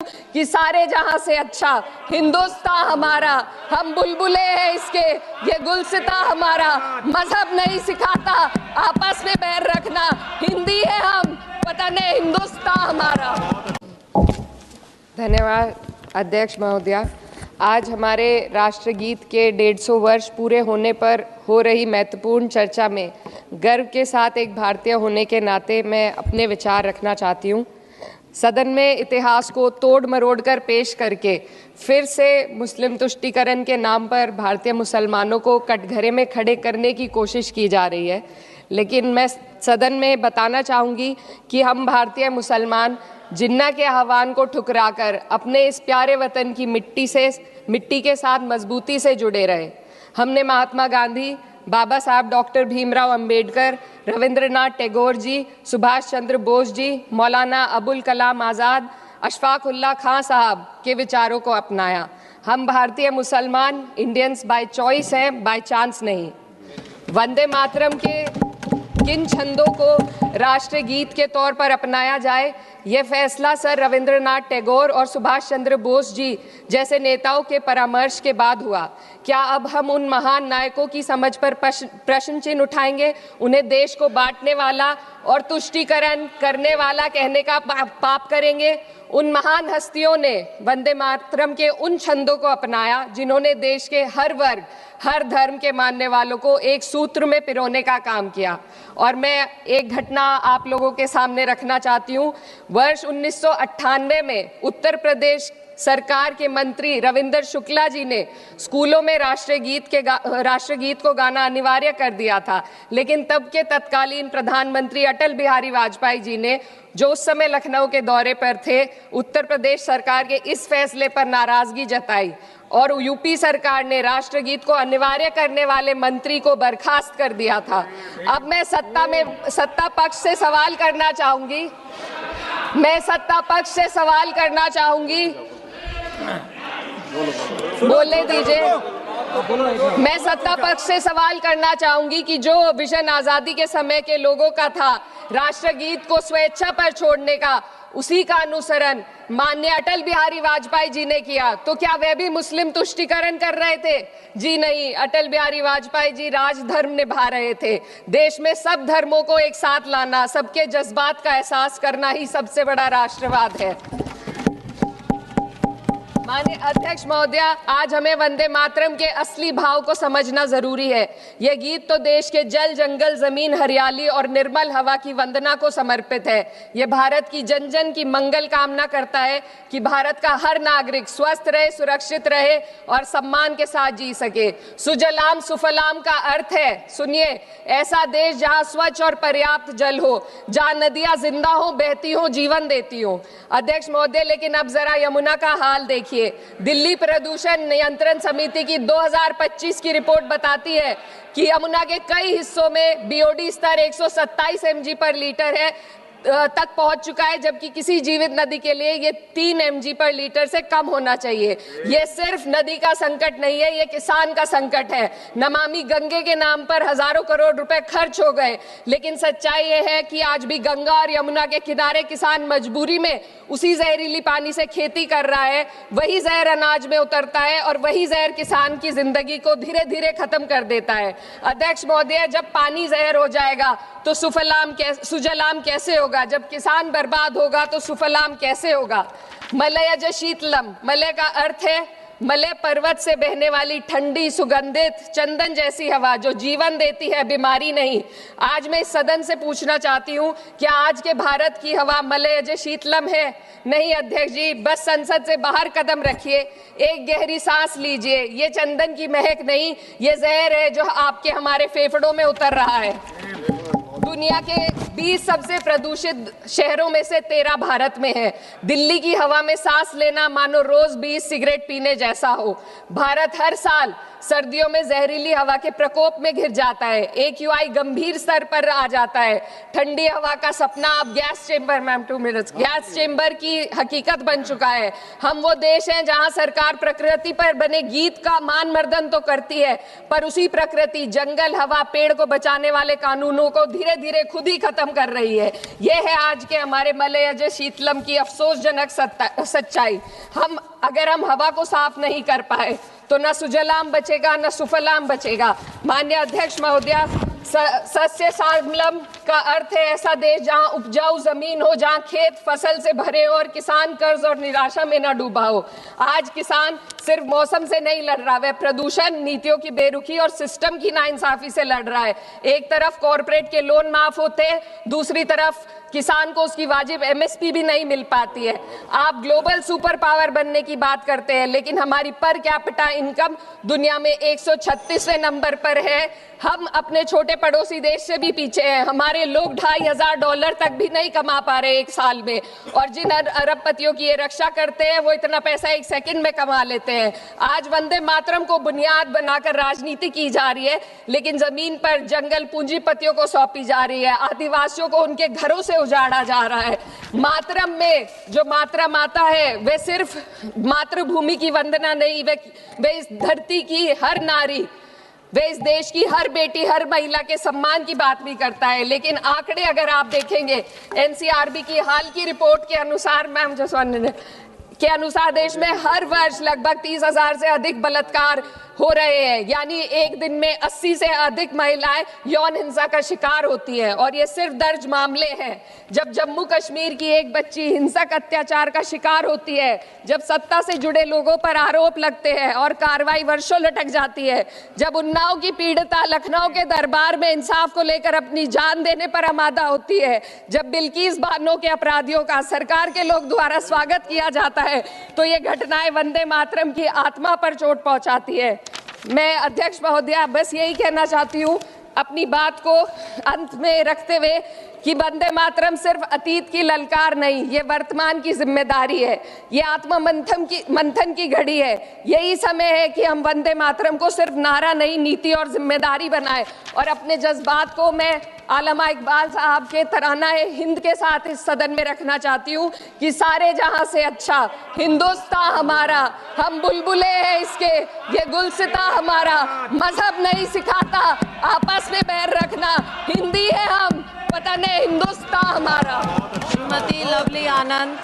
कि सारे जहां से अच्छा हिंदुस्तान हमारा, हम बुलबुले हैं इसके, ये गुलसिता हमारा, मजहब नहीं सिखाता आपस में बैर रखना, हिंदी है हम, वतन है हिंदुस्तान हमारा। धन्यवाद अध्यक्ष महोदया। आज हमारे राष्ट्रगीत के 150 वर्ष पूरे होने पर हो रही महत्वपूर्ण चर्चा में गर्व के साथ एक भारतीय होने के नाते मैं अपने विचार रखना चाहती हूँ। सदन में इतिहास को तोड़ मरोड़ कर पेश करके फिर से मुस्लिम तुष्टीकरण के नाम पर भारतीय मुसलमानों को कटघरे में खड़े करने की कोशिश की जा रही है, लेकिन मैं सदन में बताना चाहूँगी कि हम भारतीय मुसलमान जिन्ना के आह्वान को ठुकराकर अपने इस प्यारे वतन की मिट्टी के साथ मजबूती से जुड़े रहे। हमने महात्मा गांधी, बाबा साहब डॉक्टर भीमराव अंबेडकर, रविंद्रनाथ टैगोर जी, सुभाष चंद्र बोस जी, मौलाना अबुल कलाम आज़ाद, अशफाक उल्लाह खां साहब के विचारों को अपनाया। हम भारतीय मुसलमान इंडियंस बाय चॉइस हैं, बाय चांस नहीं। वंदे मातरम के किन छंदों को राष्ट्रगीत के तौर पर अपनाया जाए, यह फैसला सर रविंद्रनाथ टैगोर और सुभाष चंद्र बोस जी जैसे नेताओं के परामर्श के बाद हुआ। क्या अब हम उन महान नायकों की समझ पर प्रश्न चिन्ह उठाएंगे, उन्हें देश को बांटने वाला और तुष्टीकरण करने वाला कहने का पाप करेंगे? उन महान हस्तियों ने वंदे मातरम के उन छंदों को अपनाया जिन्होंने देश के हर वर्ग, हर धर्म के मानने वालों को एक सूत्र में पिरोने का काम किया। और मैं एक घटना आप लोगों के सामने रखना चाहती हूँ। वर्ष 1998 में उत्तर प्रदेश सरकार के मंत्री रविंदर शुक्ला जी ने स्कूलों में राष्ट्रगीत को गाना अनिवार्य कर दिया था, लेकिन तब के तत्कालीन प्रधानमंत्री अटल बिहारी वाजपेयी जी ने, जो उस समय लखनऊ के दौरे पर थे, उत्तर प्रदेश सरकार के इस फैसले पर नाराजगी जताई और यूपी सरकार ने राष्ट्रगीत को अनिवार्य करने वाले मंत्री को बर्खास्त कर दिया था। अब मैं सत्ता पक्ष से सवाल करना चाहूंगी, बोलने दीजिए। मैं सत्ता पक्ष से सवाल करना चाहूंगी कि जो विजन आजादी के समय के लोगों का था राष्ट्रगीत को स्वेच्छा पर छोड़ने का, उसी का अनुसरण माननीय अटल बिहारी वाजपेयी जी ने किया, तो क्या वे भी मुस्लिम तुष्टीकरण कर रहे थे? जी नहीं, अटल बिहारी वाजपेयी जी राजधर्म निभा रहे थे। देश में सब धर्मों को एक साथ लाना, सबके जज्बात का एहसास करना ही सबसे बड़ा राष्ट्रवाद है। माननीय अध्यक्ष महोदया, आज हमें वंदे मातरम के असली भाव को समझना जरूरी है। यह गीत तो देश के जल, जंगल, जमीन, हरियाली और निर्मल हवा की वंदना को समर्पित है। यह भारत की जन जन की मंगल कामना करता है कि भारत का हर नागरिक स्वस्थ रहे, सुरक्षित रहे और सम्मान के साथ जी सके। सुजलाम सुफलाम का अर्थ है, सुनिए, ऐसा देश जहाँ स्वच्छ और पर्याप्त जल हो, जहाँ नदियाँ जिंदा हो, बहती हो, जीवन देती हो। अध्यक्ष महोदय, लेकिन अब जरा यमुना का हाल देखिए। दिल्ली प्रदूषण नियंत्रण समिति की 2025 की रिपोर्ट बताती है कि यमुना के कई हिस्सों में बीओडी स्तर 127 mg पर लीटर है तक पहुंच चुका है, जबकि किसी जीवित नदी के लिए ये 3 mg पर लीटर से कम होना चाहिए। ये सिर्फ नदी का संकट नहीं है, ये किसान का संकट है। नमामि गंगे के नाम पर हजारों करोड़ रुपए खर्च हो गए, लेकिन सच्चाई ये है कि आज भी गंगा और यमुना के किनारे किसान मजबूरी में उसी जहरीली पानी से खेती कर रहा है। वही जहर अनाज में उतरता है और वही जहर किसान की जिंदगी को धीरे धीरे खत्म कर देता है। अध्यक्ष महोदय, जब पानी जहर हो जाएगा तो सुजलाम कैसे होगा? जब किसान बर्बाद होगा तो सुफलाम कैसे होगा? मलयज शीतलम, मलय का अर्थ है मलय पर्वत से बहने वाली ठंडी, सुगंधित, चंदन जैसी हवा जो जीवन देती है, बीमारी नहीं। आज मैं इस सदन से पूछना चाहती हूँ, क्या आज के भारत की हवा मलयज शीतलम है? नहीं अध्यक्ष जी, बस संसद से बाहर कदम रखिए, एक गहरी सांस लीजिए। ये चंदन की महक नहीं, ये जहर है जो आपके हमारे फेफड़ों में उतर रहा है। दुनिया के 20 सबसे प्रदूषित शहरों में से 13 भारत में है। दिल्ली की हवा में सांस लेना मानो रोज 20 सिगरेट पीने जैसा हो। भारत हर साल सर्दियों में जहरीली हवा के प्रकोप में घिर जाता है, AQI गंभीर स्तर पर आ जाता है, ठंडी हवा का सपना अब gas chamber, ma'am 2 minutes, gas chamber की हकीकत बन चुका है। हम वो देश हैं जहां सरकार प्रकृति पर बने गीत का मान मर्दन तो करती है, पर उसी प्रकृति, जंगल, हवा, पेड़ को बचाने वाले कानूनों को धीरे धीरे खुद ही खत्म कर रही है। ये है आज के हमारे मलयज शीतलम की अफसोसजनक सच्चाई। अगर हम हवा को साफ नहीं कर पाए तो न सुजलाम बचेगा न सुफलाम बचेगा। माननीय अध्यक्ष महोदया, सस्य श्यामलम का अर्थ है ऐसा देश जहां उपजाऊ जमीन हो, जहां खेत फसल से भरे हो और किसान कर्ज और निराशा में न डूबा हो। आज किसान सिर्फ मौसम से नहीं लड़ रहा, वह प्रदूषण, नीतियों की बेरुखी और सिस्टम की नाइंसाफी से लड़ रहा है। एक तरफ कॉरपोरेट के लोन माफ होते हैं, दूसरी तरफ किसान को उसकी वाजिब MSP भी नहीं मिल पाती है। आप ग्लोबल सुपर पावर बनने की बात करते हैं, लेकिन हमारी पर कैपिटा इनकम दुनिया में 136वें नंबर पर है। हम अपने छोटे पड़ोसी देश से भी पीछे हैं। हमारे लोग $2,500 तक भी नहीं कमा पा रहे एक साल में, और जिन अरबपतियों की ये रक्षा करते हैं वो इतना पैसा 1 सेकंड में कमा लेते हैं। आज वंदे मातरम को बुनियाद बनाकर राजनीति की जा रही है, लेकिन जमीन पर जंगल पूंजीपतियों को सौंपी जा रही है, आदिवासियों को उनके घरों से उजाड़ा जा रहा है। मातरम में जो मात्रा माता है वे सिर्फ मातृभूमि की वंदना नहीं, वे इस धरती की हर नारी, वे इस देश की हर बेटी, हर महिला के सम्मान की बात भी करता है। लेकिन आंकड़े अगर आप देखेंगे, NCRB की हाल की रिपोर्ट के अनुसार, मैम जसवंत के अनुसार देश में हर वर्ष लगभग 30,000 से अधिक बलात्कार हो रहे हैं, यानी एक दिन में 80 से अधिक महिलाएं यौन हिंसा का शिकार होती हैं। और ये सिर्फ दर्ज मामले हैं। जब जम्मू कश्मीर की एक बच्ची हिंसक अत्याचार का शिकार होती है, जब सत्ता से जुड़े लोगों पर आरोप लगते हैं और कार्रवाई वर्षों लटक जाती है, जब उन्नाव की पीड़िता लखनऊ के दरबार में इंसाफ को लेकर अपनी जान देने पर आमादा होती है, जब बिल्किस बानो के अपराधियों का सरकार के लोग द्वारा स्वागत किया जाता है, तो ये घटनाएं वंदे मातरम की आत्मा पर चोट पहुंचाती है। मैं अध्यक्ष महोदया बस यही कहना चाहती हूँ अपनी बात को अंत में रखते हुए कि वंदे मातरम सिर्फ अतीत की ललकार नहीं, ये वर्तमान की जिम्मेदारी है, ये आत्मा मंथन की घड़ी है। यही समय है कि हम वंदे मातरम को सिर्फ नारा नहीं, नीति और जिम्मेदारी बनाए। और अपने जज्बात को मैं आलमा इकबाल साहब के तराना हिंद के साथ इस सदन में रखना चाहती हूँ कि सारे जहां से अच्छा हिंदुस्तान हमारा, हम बुलबुले हैं इसके, ये गुलसिता हमारा, मजहब नहीं सिखाता आपस में बैर रखना, हिंदी है हम, वतन है हिंदुस्तान हमारा। श्रीमती लवली आनंद।